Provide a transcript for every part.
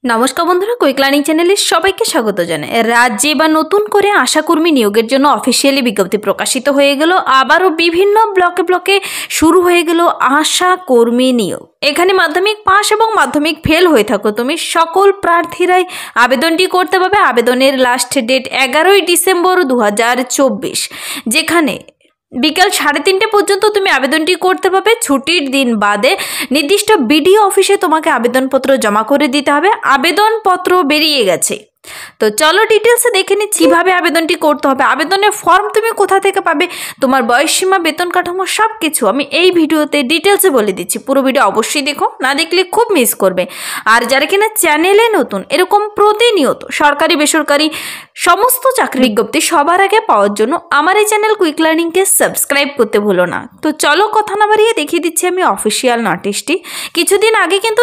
নমস্কার বন্ধুরা, quick learning চ্যানেলে সবাইকে স্বাগত জানাই। রাজ্যে বা নতুন করে আশাকর্মী নিয়োগের জন্য অফিসিয়ালি বিজ্ঞপ্তি প্রকাশিত হয়ে গেল। আবারও বিভিন্ন ব্লকে ব্লকে শুরু হয়ে গেল আশাকর্মী নিয়োগ। এখানে মাধ্যমিক পাস এবং মাধ্যমিক ফেল হয়ে থাকো তুমি, সকল প্রার্থীরাই আবেদনটি করতে পারবে। আবেদনের লাস্ট ডেট 11ই ডিসেম্বর 2024, যেখানে বিকাল 3:30 পর্যন্ত তুমি আবেদনটি করতে পারবে। ছুটির দিন বাদে নির্দিষ্ট বিডিও অফিসে তোমাকে আবেদনপত্র জমা করে দিতে হবে। আবেদনপত্র বেরিয়ে গেছে, তো চলো ডিটেলসে দেখে নিচ্ছি কিভাবে আবেদনটি করতে হবে। আবেদনের ফর্ম তুমি কোথা থেকে পাবে, তোমার বয়সসীমা, বেতন কাঠামো সব কিছু আমি এই ভিডিওতে ডিটেলসে বলে দিচ্ছি। পুরো ভিডিও অবশ্যই দেখো, না দেখলে খুব মিস করবে। আর যারা কিনা চ্যানেলে নতুন, এরকম প্রতিনিয়ত সরকারি বেসরকারি সমস্ত চাকরি বিজ্ঞপ্তি সবার আগে পাওয়ার জন্য আমার এই চ্যানেল কুইক লার্নিংকে সাবস্ক্রাইব করতে ভুলো না। তো চলো কথা না বাড়িয়ে দেখিয়ে দিচ্ছি আমি অফিসিয়াল নোটিশটি। কিছুদিন আগে কিন্তু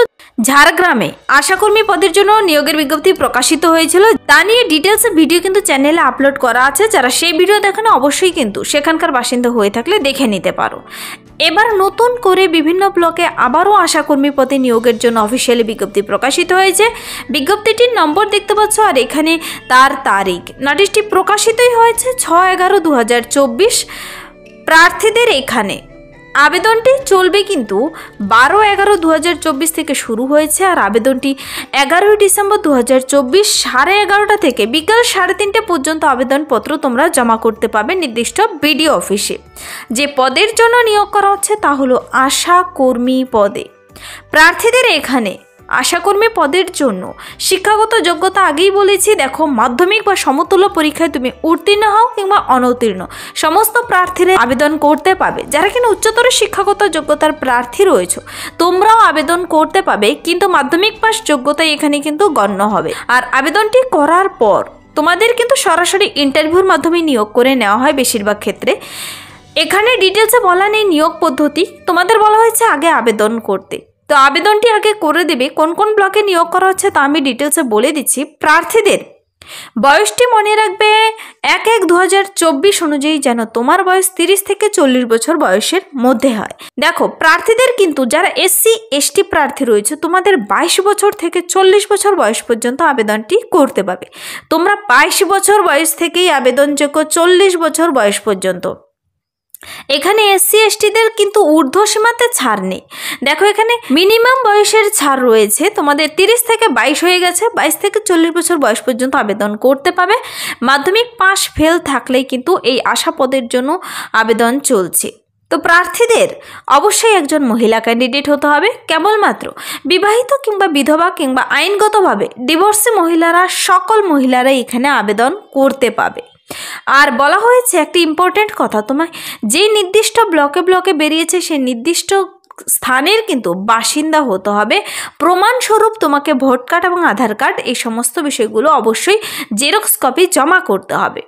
ঝাড়গ্রামে আশাকর্মী পদের জন্য নিয়োগের বিজ্ঞপ্তি প্রকাশিত হয়েছিল, তা নিয়ে ডিটেলস ভিডিও কিন্তু চ্যানেলে আপলোড করা আছে। যারা সেই ভিডিও দেখেন অবশ্যই কিন্তু সেখানকার বাসিন্দা হয়ে থাকলে দেখে নিতে পারো। এবার নতুন করে বিভিন্ন ব্লকে আবারও আশাকর্মী পদে নিয়োগের জন্য অফিসিয়ালি বিজ্ঞপ্তি প্রকাশিত হয়েছে। বিজ্ঞপ্তিটির নম্বর দেখতে পাচ্ছ, আর এখানে তার তারিখ। নোটিশটি প্রকাশিতই হয়েছে 6/11/2024। প্রার্থীদের এখানে আবেদনটি চলবে কিন্তু 12/11/2024 থেকে শুরু হয়েছে, আর আবেদনটি 11ই ডিসেম্বর 2024 11:30 থেকে বিকাল 3:30 পর্যন্ত আবেদনপত্র তোমরা জমা করতে পারবে নির্দিষ্ট বিডিও অফিসে। যে পদের জন্য নিয়োগ করা হচ্ছে তা হলো আশাকর্মী পদে। প্রার্থীদের এখানে আশাকর্মী পদের জন্য শিক্ষাগত যোগ্যতা আগেই বলেছি, দেখো মাধ্যমিক বা সমতুল্য পরীক্ষায় তুমি উত্তীর্ণ হও কিংবা অনউত্তীর্ণ, সমস্ত প্রার্থীরা আবেদন করতে পাবে। যারা কিনা উচ্চতর শিক্ষাগত যোগ্যতার প্রার্থী রয়েছে তোমরাও আবেদন করতে পাবে, কিন্তু মাধ্যমিক পাস যোগ্যতাই এখানে কিন্তু গণ্য হবে। আর আবেদনটি করার পর তোমাদের কিন্তু সরাসরি ইন্টারভিউর মাধ্যমে নিয়োগ করে নেওয়া হয় বেশিরভাগ ক্ষেত্রে। এখানে ডিটেলসে বলা নেই নিয়োগ পদ্ধতি, তোমাদের বলা হয়েছে আগে আবেদন করতে। তো আবেদনটি আগে করে দেবে। কোন কোন ব্লকে নিয়োগ করা হচ্ছে তা আমি ডিটেলসে বলে দিচ্ছি। প্রার্থীদের বয়সটি মনে রাখবে 1/1/2024 অনুযায়ী যেন তোমার বয়স 30 থেকে 40 বছর বয়সের মধ্যে হয়। দেখো প্রার্থীদের কিন্তু যারা SC ST প্রার্থী রয়েছে তোমাদের 22 বছর থেকে 40 বছর বয়স পর্যন্ত আবেদনটি করতে পারবে। তোমরা 22 বছর বয়স থেকেই আবেদনযোগ্য 40 বছর বয়স পর্যন্ত। এখানে SC STদের কিন্তু ঊর্ধ্ব সীমাতে ছাড় নেই। দেখো এখানে মিনিমাম বয়সের ছাড় রয়েছে, তোমাদের 30 থেকে 22 হয়ে গেছে, 22 থেকে 40 বছর বয়স পর্যন্ত আবেদন করতে পাবে। মাধ্যমিক পাস ফেল থাকলেই কিন্তু এই আশা পদের জন্য আবেদন চলছে। তো প্রার্থীদের অবশ্যই একজন মহিলা ক্যান্ডিডেট হতে হবে। কেবলমাত্র বিবাহিত কিংবা বিধবা কিংবা আইনগতভাবে ডিভোর্সি মহিলারা, সকল মহিলারাই এখানে আবেদন করতে পাবে। আর বলা হয়েছে একটি ইম্পর্টেন্ট কথা, তোমার যে নির্দিষ্ট ব্লকে ব্লকে বেরিয়েছে সেই নির্দিষ্ট স্থানের কিন্তু বাসিন্দা হতে হবে। প্রমাণস্বরূপ তোমাকে ভোট কার্ড এবং আধার কার্ড এই সমস্ত বিষয়গুলো অবশ্যই জেরক্স কপি জমা করতে হবে।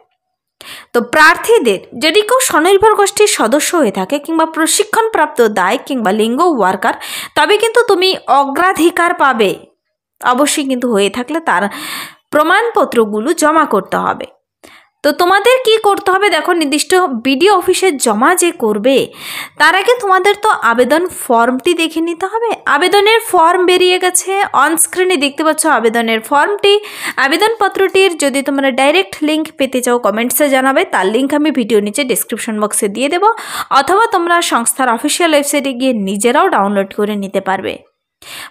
তো প্রার্থীদের যদি কেউ স্বনির্ভর গোষ্ঠীর সদস্য হয়ে থাকে কিংবা প্রশিক্ষণপ্রাপ্ত দায় কিংবা লিঙ্গ ওয়ার্কার, তবে কিন্তু তুমি অগ্রাধিকার পাবে। অবশ্যই কিন্তু হয়ে থাকলে তার প্রমাণপত্রগুলো জমা করতে হবে। তো তোমাদের কি করতে হবে, দেখো নির্দিষ্ট বিডিও অফিসে জমা যে করবে তার আগে তোমাদের তো আবেদন ফর্মটি দেখে নিতে হবে। আবেদনের ফর্ম বেরিয়ে গেছে, অন স্ক্রিনে দেখতে পাচ্ছ আবেদনের ফর্মটি। আবেদনপত্রটির যদি তোমরা ডাইরেক্ট লিঙ্ক পেতে চাও কমেন্টসে জানাবে, তার লিঙ্ক আমি ভিডিও নিচে ডেসক্রিপশন বক্সে দিয়ে দেবো, অথবা তোমরা সংস্থার অফিসিয়াল ওয়েবসাইটে গিয়ে নিজেরাও ডাউনলোড করে নিতে পারবে।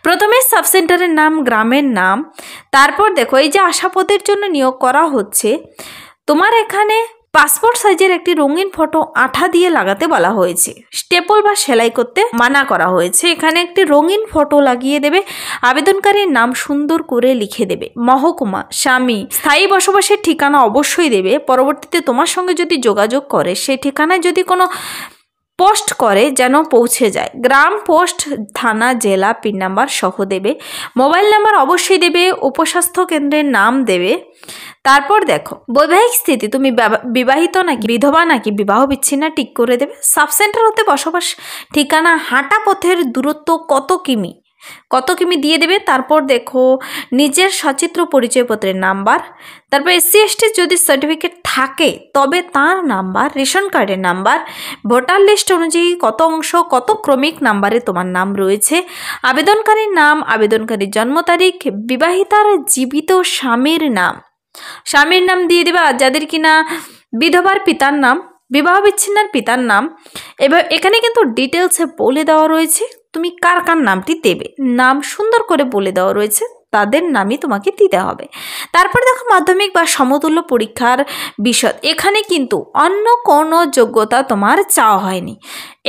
প্রথমে সাব সেন্টারের নাম, গ্রামের নাম, তারপর দেখো এই যে আশা পদের জন্য নিয়োগ করা হচ্ছে তোমার এখানে পাসপোর্ট সাইজের একটি রঙিন ফটো আঠা দিয়ে লাগাতে বলা হয়েছে। স্টেপল বা সেলাই করতে মানা করা হয়েছে। এখানে একটি রঙিন ফটো লাগিয়ে দেবে। আবেদনকারীর নাম সুন্দর করে লিখে দেবে, মহকুমা, স্বামী, স্থায়ী বসবাসের ঠিকানা অবশ্যই দেবে। পরবর্তীতে তোমার সঙ্গে যদি যোগাযোগ করে সেই ঠিকানায় যদি কোনো পোস্ট করে যেন পৌঁছে যায়। গ্রাম, পোস্ট, থানা, জেলা, পিন নাম্বার সহ দেবে। মোবাইল নাম্বার অবশ্যই দেবে। উপস্বাস্থ্য কেন্দ্রের নাম দেবে। তারপর দেখো বৈবাহিক স্থিতি, তুমি বিবাহিত নাকি বিধবা নাকি বিবাহ বিচ্ছিন্ন ঠিক করে দেবে। সাব সেন্টার হতে বসবাস ঠিকানা, হাঁটা পথের দূরত্ব কত কিমি কত কিমি দিয়ে দেবে। তারপর দেখো নিজের সচিত্র পরিচয়পত্রের নাম্বার, তারপর এসসি এসটি যদি সার্টিফিকেট থাকে তবে তার নাম্বার, রেশন কার্ডের নাম্বার, ভোটার লিস্ট অনুযায়ী কত অংশ কত ক্রমিক নাম্বারে তোমার নাম রয়েছে, আবেদনকারীর নাম, আবেদনকারীর জন্ম তারিখ, বিবাহিতার জীবিত স্বামীর নাম দিয়ে দেবে। আর যাদের কিনা বিধবার পিতার নাম, বিবাহ বিচ্ছিন্নের পিতার নাম। এবার এখানে কিন্তু ডিটেলসে বলে দেওয়া রয়েছে তুমি কার কার নামটি দেবে, নাম সুন্দর করে বলে দেওয়া রয়েছে, তাদের নামই তোমাকে দিতে হবে। তারপর দেখো মাধ্যমিক বা সমতুল্য পরীক্ষার বিশদ। এখানে কিন্তু অন্য কোনো যোগ্যতা তোমার চাওয়া হয়নি,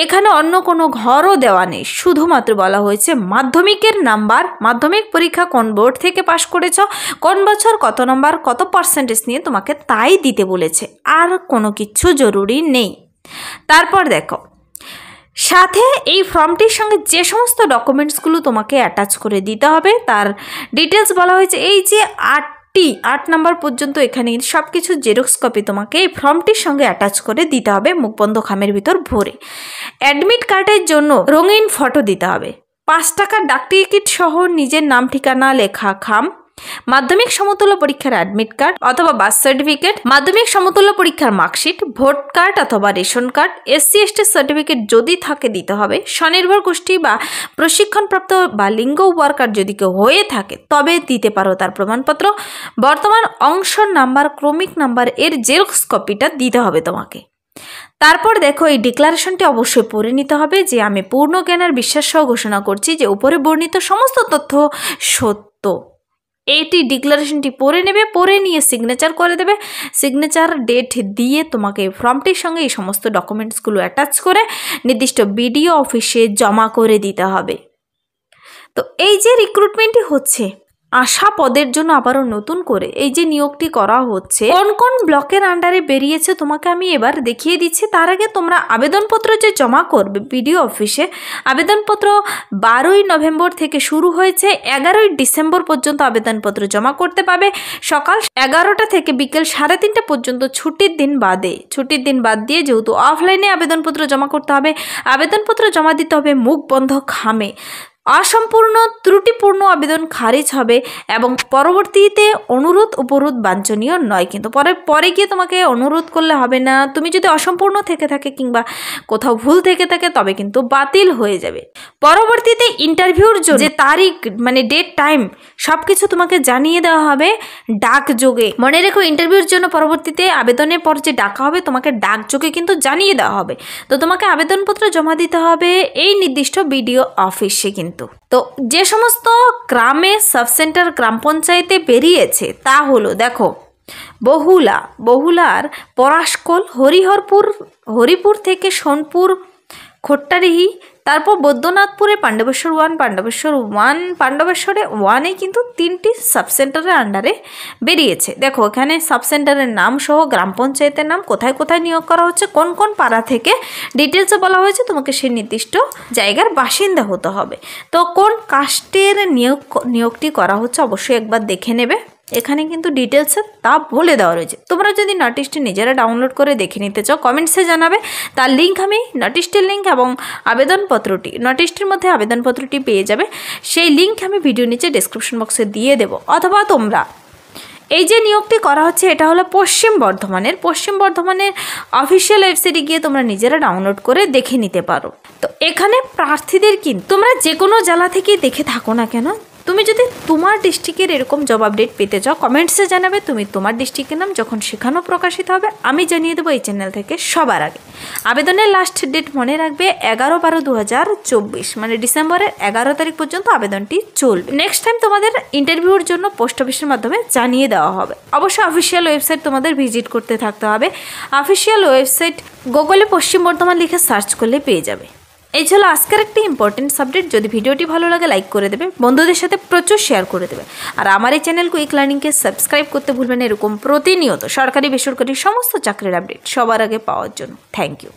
এখানে অন্য কোনো ঘরও দেওয়া নেই, শুধুমাত্র বলা হয়েছে মাধ্যমিকের নাম্বার, মাধ্যমিক পরীক্ষা কোন বোর্ড থেকে পাশ করেছ, কোন বছর কত নম্বর কত পার্সেন্টেজ নিয়ে তোমাকে তাই দিতে বলেছে, আর কোনো কিছু জরুরি নেই। তারপর দেখো সাথে এই ফর্মটির সঙ্গে যে সমস্ত ডকুমেন্টসগুলো তোমাকে অ্যাটাচ করে দিতে হবে তার ডিটেলস বলা হয়েছে। এই যে 8 নাম্বার পর্যন্ত এখানে সব কিছু জেরক্স কপি তোমাকে এই ফর্মটির সঙ্গে অ্যাটাচ করে দিতে হবে মুখবন্ধ খামের ভিতর ভরে। অ্যাডমিট কার্ডের জন্য রঙিন ফটো দিতে হবে, 5 টাকার ডাক টিকিট সহ নিজের নাম ঠিকানা লেখা খাম, মাধ্যমিক সমতুল্য পরীক্ষার অ্যাডমিট কার্ড অথবা বার্থ সার্টিফিকেট, মাধ্যমিক সমতুল্য পরীক্ষার মার্কশিট, ভোট কার্ড অথবা ration card, SC ST certificate যদি থাকে দিতে হবে, স্বনির্ভর গোষ্ঠী বা প্রশিক্ষণপ্রাপ্ত বা লিঙ্গ ওয়ার্কার যদি কেউ হয়ে থাকে তবে দিতে পারো তার প্রমাণপত্র, বর্তমান অংশ নাম্বার ক্রমিক নাম্বার এর জেরক্স কপিটা দিতে হবে তোমাকে। তারপর দেখো এই ডিক্লারেশনটি অবশ্যই পড়ে নিতে হবে যে আমি পূর্ণ জ্ঞানের বিশ্বাস সহ ঘোষণা করছি যে উপরে বর্ণিত সমস্ত তথ্য সত্য। এইটি ডিক্লারেশনটি পড়ে নেবে, পড়ে নিয়ে সিগনেচার করে দেবে, সিগনেচার ডেট দিয়ে তোমাকে ফর্মটির সঙ্গে এই সমস্ত ডকুমেন্টসগুলো অ্যাটাচ করে নির্দিষ্ট বিডিও অফিসে জমা করে দিতে হবে। তো এই যে রিক্রুটমেন্টটি হচ্ছে আশা পদের জন্য আবারও নতুন করে এই যে নিয়োগটি করা হচ্ছে, কোন কোন ব্লকের আন্ডারে বেরিয়েছে তোমাকে আমি এবার দেখিয়ে দিচ্ছি। তার আগে তোমরা আবেদনপত্র যে জমা করবে বিডিও অফিসে, আবেদনপত্র 12ই নভেম্বর থেকে শুরু হয়েছে, 11ই ডিসেম্বর পর্যন্ত আবেদনপত্র জমা করতে পাবে। সকাল 11টা থেকে বিকেল 3:30 পর্যন্ত ছুটির দিন বাদ দিয়ে যেহেতু অফলাইনে আবেদনপত্র জমা করতে হবে, আবেদনপত্র জমা দিতে হবে মুখবন্ধ খামে। অসম্পূর্ণ ত্রুটিপূর্ণ আবেদন খারিজ হবে এবং পরবর্তীতে অনুরোধ উপরোধ বাঞ্ছনীয় নয়, কিন্তু পরে গিয়ে তোমাকে অনুরোধ করলে হবে না। তুমি যদি অসম্পূর্ণ থেকে থাকে কিংবা কোথাও ভুল থেকে থাকে তবে কিন্তু বাতিল হয়ে যাবে। পরবর্তীতে ইন্টারভিউর জন্য যে তারিখ মানে ডেট টাইম সব কিছু তোমাকে জানিয়ে দেওয়া হবে ডাকযোগে। মনে রেখো ইন্টারভিউর জন্য পরবর্তীতে আবেদনের পর যে ডাকা হবে তোমাকে ডাকযোগে কিন্তু জানিয়ে দেওয়া হবে। তো তোমাকে আবেদনপত্র জমা দিতে হবে এই নির্দিষ্ট বিডিও অফিসে। কিন্তু তো যে সমস্ত গ্রামে সাবসেন্টার গ্রাম পঞ্চায়েতে বেরিয়েছে তা হলো দেখো বহুলার পরাশকোল, হরিপুর থেকে সোনপুর, খোট্টারিহি, তারপর বৈদ্যনাথপুরে পাণ্ডবেশ্বর 1, পাণ্ডবেশ্বরে 1-এ কিন্তু 3টি সাবসেন্টারের আন্ডারে বেরিয়েছে। দেখো এখানে সাবসেন্টারের নাম সহ গ্রাম পঞ্চায়েতের নাম, কোথায় কোথায় নিয়োগ করা হচ্ছে, কোন কোন পাড়া থেকে ডিটেলসে বলা হয়েছে, তোমাকে সেই নির্দিষ্ট জায়গার বাসিন্দা হতে হবে। তো কোন কাস্টের নিয়োগটি করা হচ্ছে অবশ্যই একবার দেখে নেবে, এখানে কিন্তু ডিটেলসে তা বলে দেওয়া রয়েছে। তোমরা যদি নোটিশটি নিজেরা ডাউনলোড করে দেখে নিতে চাও কমেন্টসে জানাবে, তার লিঙ্ক আমি নোটিশটির লিঙ্ক এবং আবেদনপত্রটি নোটিশটির মধ্যে আবেদনপত্রটি পেয়ে যাবে, সেই লিঙ্ক আমি ভিডিও নিচে ডেসক্রিপশন বক্সে দিয়ে দেবো। অথবা তোমরা এই যে নিয়োগটি করা হচ্ছে এটা হলো পশ্চিম বর্ধমানের অফিসিয়াল ওয়েবসাইটে গিয়ে তোমরা নিজেরা ডাউনলোড করে দেখে নিতে পারো। তো এখানে প্রার্থীদের কিন্তু তোমরা যে কোনো জেলা থেকেই দেখে থাকো না কেন, তুমি যদি তোমার ডিস্ট্রিক্টের এরকম জব আপডেট পেতে চাও কমেন্টসে জানাবে, তুমি তোমার ডিস্ট্রিক্টের নাম যখন সেখানেও প্রকাশিত হবে আমি জানিয়ে দেবো এই চ্যানেল থেকে সবার আগে। আবেদনের লাস্ট ডেট মনে রাখবে 11/12/2024, মানে ডিসেম্বরের 11 তারিখ পর্যন্ত আবেদনটি চলবে। নেক্সট টাইম তোমাদের ইন্টারভিউর জন্য পোস্ট অফিসের মাধ্যমে জানিয়ে দেওয়া হবে। অবশ্যই অফিসিয়াল ওয়েবসাইট তোমাদের ভিজিট করতে থাকতে হবে। অফিসিয়াল ওয়েবসাইট গুগলে পশ্চিম বর্ধমান লিখে সার্চ করলে পেয়ে যাবে। এই ছিল আজকের একটি ইম্পর্টেন্ট সাবজেক্ট। যদি ভিডিওটি ভালো লাগে লাইক করে দেবে, বন্ধুদের সাথে প্রচুর শেয়ার করে দেবে, আর আমার এই চ্যানেল কুইক লার্নিংকে সাবস্ক্রাইব করতে ভুলবেন না এরকম প্রতিনিয়ত সরকারি বেসরকারি সমস্ত চাকরির আপডেট সবার আগে পাওয়ার জন্য। Thank you.